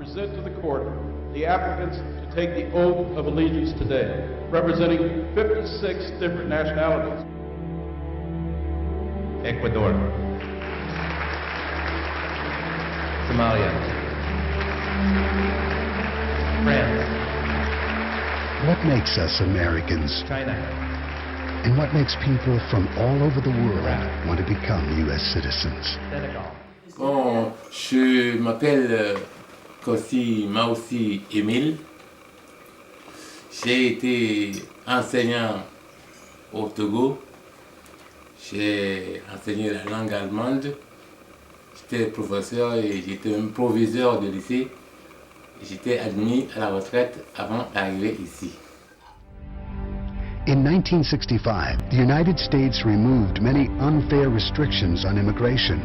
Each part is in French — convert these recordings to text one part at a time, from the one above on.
present to the court the applicants to take the oath of allegiance today, representing 56 different nationalities. Ecuador, Somalia, France, What makes us Americans? China, And what makes people from all over the world want to become U.S. citizens? Senegal. Bon, je m'appelle Kossi Maoussi Émile. J'ai été enseignant au Togo. J'ai enseigné la langue allemande. J'étais professeur et j'étais même proviseur de lycée. J'étais admis à la retraite avant d'arriver ici. In 1965, the United States removed many unfair restrictions on immigration.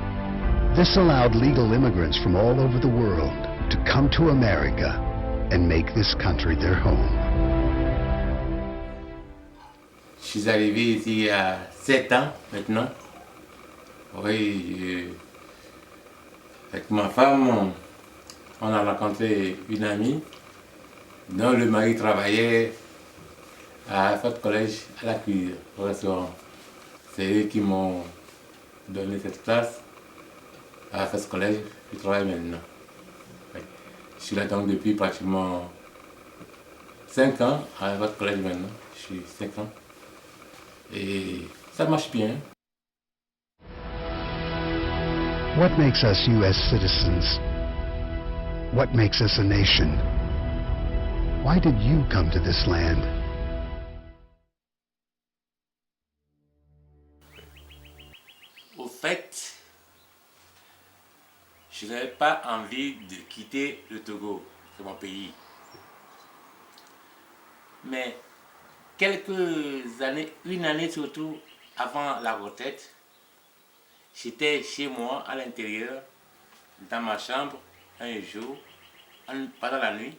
This allowed legal immigrants from all over the world to come to America and make this country their home. Je suis arrivé ici il y a 7 ans maintenant. Oui, avec ma femme, on a rencontré une amie dont le mari travaillait à Fort College à la cuisine, au restaurant. C'est eux qui m'ont donné cette place à Fort College. Je travaille maintenant. Oui. Je suis là donc depuis pratiquement 5 ans à Fort College maintenant. Je suis 5 ans. Et ça marche bien. What makes us U.S. citizens? What makes us a nation? Why did you come to this land? Au fait, je n'avais pas envie de quitter le Togo, c'est mon pays. Mais quelques années, une année surtout avant la retraite, j'étais chez moi à l'intérieur, dans ma chambre, un jour, pendant la nuit,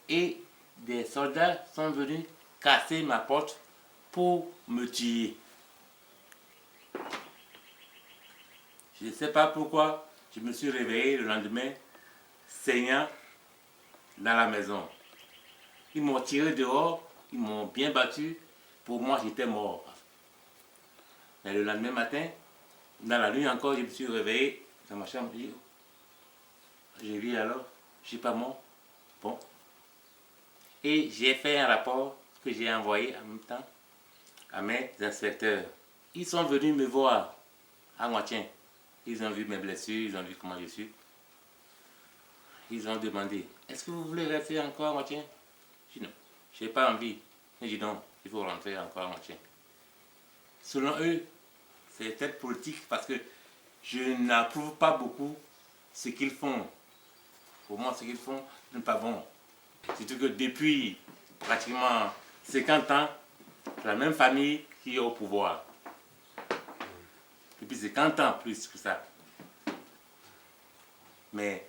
et des soldats sont venus casser ma porte pour me tuer. Je ne sais pas pourquoi, je me suis réveillé le lendemain, saignant dans la maison. Ils m'ont tiré dehors, ils m'ont bien battu, pour moi j'étais mort. Mais le lendemain matin, dans la nuit encore, je me suis réveillé dans ma chambre, j'ai vu alors, je ne suis pas mort. Bon. Et j'ai fait un rapport que j'ai envoyé en même temps à mes inspecteurs. Ils sont venus me voir à moitié. Ils ont vu mes blessures, ils ont vu comment je suis. Ils ont demandé, est-ce que vous voulez rester encore à moitié? Je dis non, je n'ai pas envie. Je dis non, il faut rentrer encore à moitié. Selon eux, c'est peut-être politique parce que je n'approuve pas beaucoup ce qu'ils font. Pour moi, ce qu'ils font n'est pas bon. Surtout que depuis pratiquement 50 ans, c'est la même famille qui est au pouvoir. Depuis 50 ans plus que ça. Mais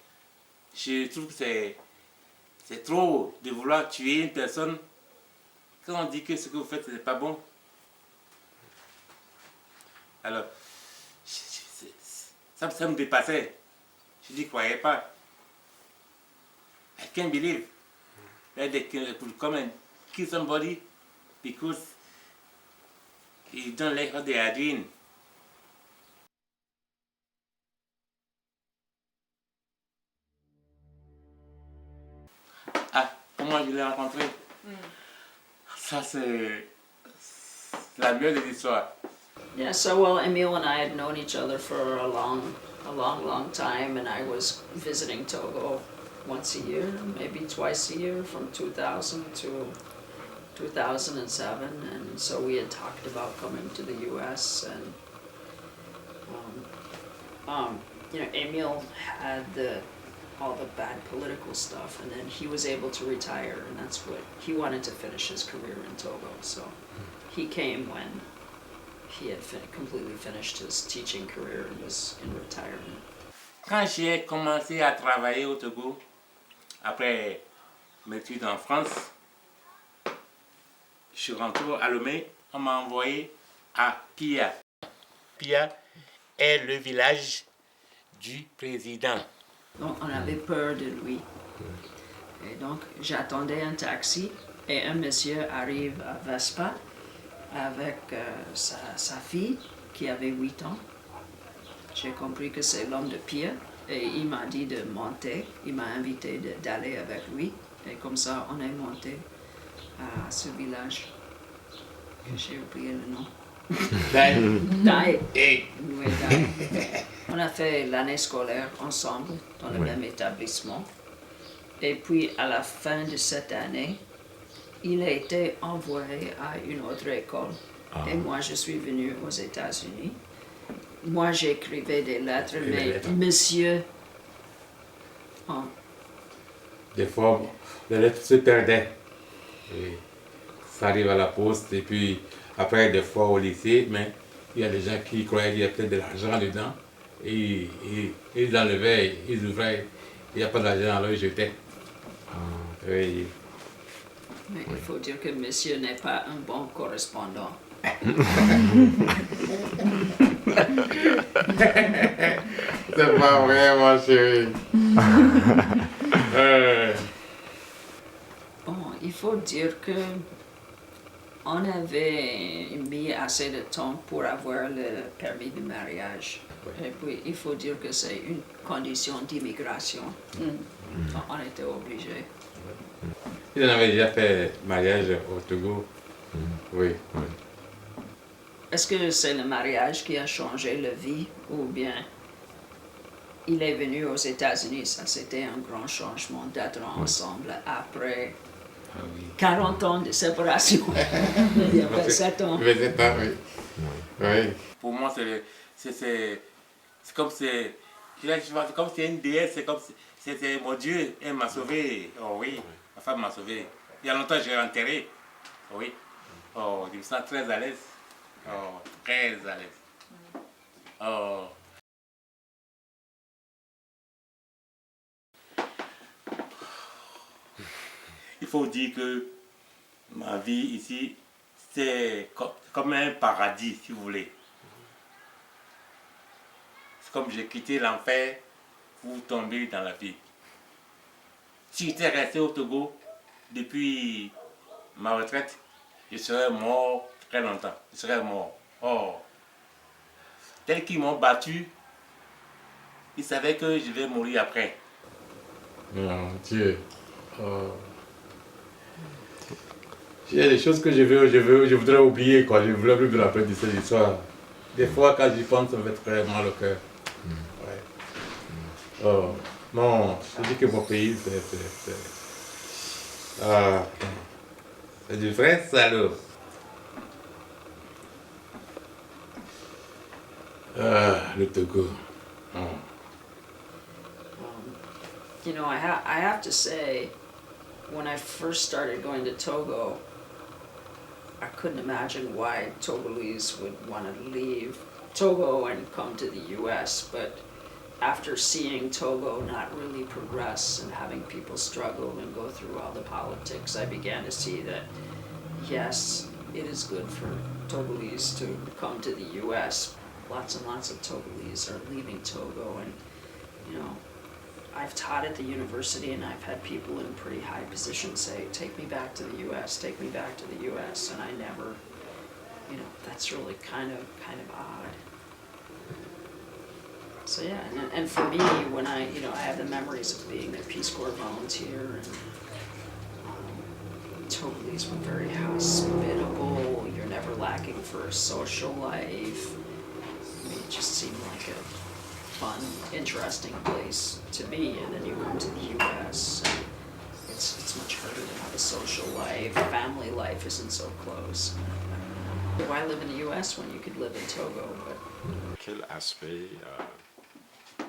je trouve que c'est trop de vouloir tuer une personne quand on dit que ce que vous faites n'est pas bon. Alors, ça me dépassait. Je n'y croyais pas. I can't believe that they could come and kill somebody because you don't like what they are doing. Ah, comment je l'ai rencontré? Ça, c'est la meilleure des histoires. Yeah, so well, Emile and I had known each other for a long time, and I was visiting Togo once a year, maybe twice a year, from 2000 to 2007, and so we had talked about coming to the U.S. and you know, Emile had all the bad political stuff, and then he was able to retire, and that's what he wanted to finish his career in Togo. So he came when he had completely finished his teaching career and was in retirement. Quand j'ai commencé à travailler au Togo, après mes études en France, je suis rentré à Lomé, on m'a envoyé à Pia. Pia est le village du président. Donc, on avait peur de lui. Et donc, j'attendais un taxi et un monsieur arrive à Vespa avec sa fille qui avait 8 ans. J'ai compris que c'est l'homme de Pierre et il m'a dit de monter. Il m'a invité d'aller avec lui. Et comme ça, on est monté à ce village. J'ai oublié le nom. Dai. Oui, Dai. On a fait l'année scolaire ensemble dans le même établissement. Et puis, à la fin de cette année, il a été envoyé à une autre école. Et moi, je suis venue aux États-Unis. Moi, j'écrivais des lettres, mais monsieur... Oh, Des fois, les lettres se perdaient. Et ça arrive à la poste et puis après, des fois au lycée, mais il y a des gens qui croyaient qu'il y a peut-être de l'argent dedans. Et ils enlevaient, ils ouvraient, il n'y a pas d'argent, alors ils jetaient. Oui. mais il faut dire que monsieur n'est pas un bon correspondant. C'est pas vrai, ma chérie. Bon, il faut dire que on avait mis assez de temps pour avoir le permis de mariage. Et puis, il faut dire que c'est une condition d'immigration. On était obligés. Ils en avaient déjà fait mariage au Togo. Oui. Est-ce que c'est le mariage qui a changé la vie ou bien il est venu aux États-Unis? Ça, c'était un grand changement d'être ensemble après 40 ans de séparation. Il y a 27 ans. 27 ans, oui. Oui. Pour moi, c'est comme c'est comme c'est une déesse, c'est comme c'est mon Dieu, elle m'a sauvé. Oh oui, ma femme m'a sauvé. Il y a longtemps, j'ai enterré. Oui. Oh, je me sens très à l'aise. Oh, très à l'aise. Oh. Il faut dire que ma vie ici, c'est comme un paradis, si vous voulez. C'est comme j'ai quitté l'enfer pour tomber dans la vie. Si j'étais resté au Togo depuis ma retraite, je serais mort très longtemps. Je serais mort. Oh. Tel qu'ils m'ont battu, ils savaient que je vais mourir après. Mon Dieu. Oh. Il y a des choses que je voudrais oublier, quoi. Je ne voudrais plus me rappeler de cette histoire. Des fois, quand j'y pense, ça me fait très mal au cœur. Ouais. Oh. Non, je dis que mon pays, c'est du vrai salaud. Le Togo. Oh. You know, I have to say, when I first started going to Togo, I couldn't imagine why Togolese would want to leave Togo and come to the US, but after seeing Togo not really progress and having people struggle and go through all the politics, I began to see that, yes, it is good for Togolese to come to the US. Lots and lots of Togolese are leaving Togo, and, you know, I've taught at the university and I've had people in pretty high positions say, take me back to the US, take me back to the US, and I never, you know, that's really kind of odd. So yeah, and for me, when I have the memories of being a Peace Corps volunteer, and Togolese were very hospitable, you're never lacking for a social life. I mean, it just seemed like a fun, interesting place to be, and then you come to the US, and it's much harder to have a social life, family life isn't so close. Why live in the US when you could live in Togo? But... Quel aspect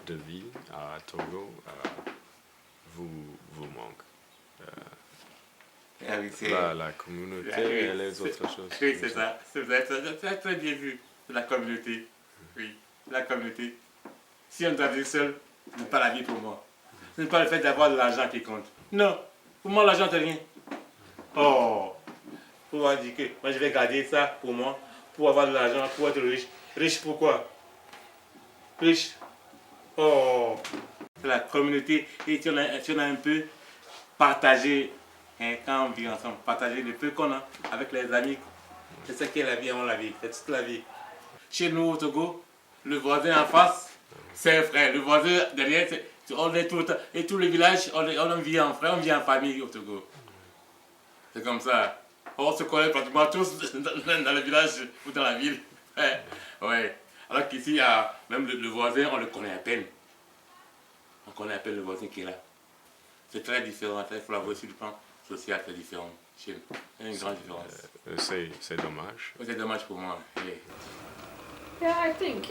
de vie à Togo vous manque? La communauté et les autres choses. Oui, c'est ça. C'est très bien vu. La communauté. Oui, la communauté. Si on doit vivre seul, ce n'est pas la vie pour moi. Ce n'est pas le fait d'avoir de l'argent qui compte. Non, pour moi, l'argent, c'est rien. Oh, pour moi, dire que moi, je vais garder ça pour moi, pour avoir de l'argent, pour être riche. Riche pourquoi? Riche. Oh, la communauté, et si on a un peu partagé, hein, quand on vit ensemble, partager le peu qu'on a avec les amis, c'est ça qui est la vie avant la vie, c'est toute la vie. Chez nous au Togo, le voisin en face, c'est un frère, le voisin derrière, on est tout le temps, et tout le village, on vit en frère, on vit en famille au Togo. C'est comme ça. On se connaît pratiquement tous dans le village ou dans la ville. Ouais. Alors qu'ici, même le voisin, on le connaît à peine. On connaît à peine le voisin qui est là. C'est très différent. Il faut l'avoir sur le plan social, c'est différent chez nous. Il y a une grande différence. C'est dommage. C'est dommage pour moi. Yeah, I think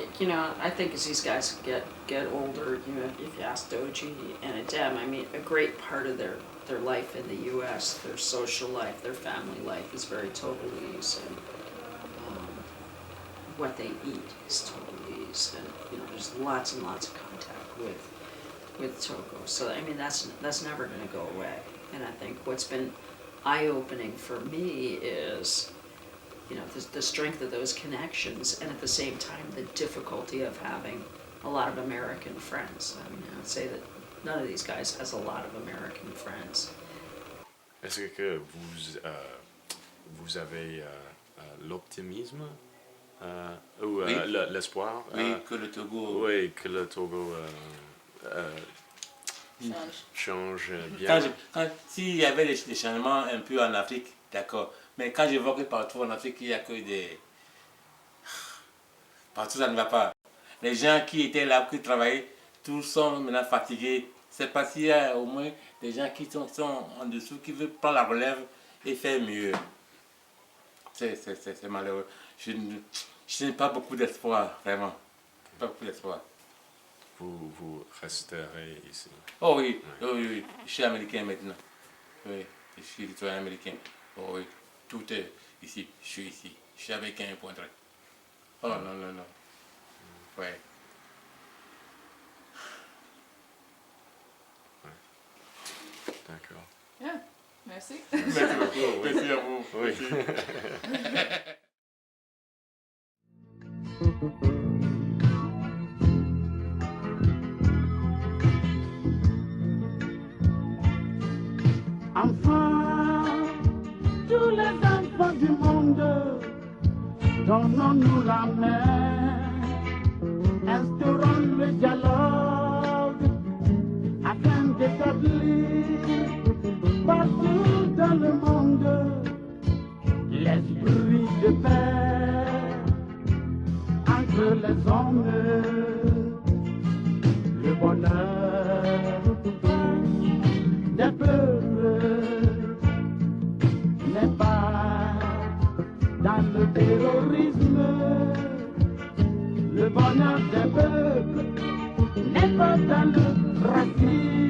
as these guys get older, you know, if you ask Doji and Adem, I mean, a great part of their life in the U.S., their social life, their family life is very Togolese, and what they eat is Togolese, and you know, there's lots and lots of contact with Togo. So I mean, that's never going to go away. And I think what's been eye-opening for me is, you know, the strength of those connections, and at the same time, the difficulty of having a lot of American friends. I mean, I would say that none of these guys has a lot of American friends. Est-ce que vous avez l'optimisme ou Oui. l'espoir Oui, que le Togo... Oui, que le Togo change bien. S'il y avait des changements un peu en Afrique, d'accord. Mais quand je vois que partout en Afrique, il n'y a que des... Partout, ça ne va pas. Les gens qui étaient là, qui travaillaient, tous sont maintenant fatigués. C'est parce qu'il y a au moins des gens qui sont en dessous, qui veulent prendre la relève et faire mieux. C'est malheureux. Je n'ai pas beaucoup d'espoir, vraiment. Pas beaucoup d'espoir. Vous resterez ici. Oh oui, oui. Je suis américain maintenant. Oui, je suis citoyen américain. Oh oui, tout est ici. Je suis ici. Je suis américain, point très. Oh non. Ouais. D'accord. Yeah, merci. Merci beaucoup. Merci à vous. Oui. Enfants, tous les enfants du monde, donnons-nous la main, instaurons le dialogue afin d'établir partout dans le monde l'esprit de paix entre les hommes, le bonheur des peuples n'est pas dans le terrorisme, le bonheur des peuples n'est pas dans le racisme.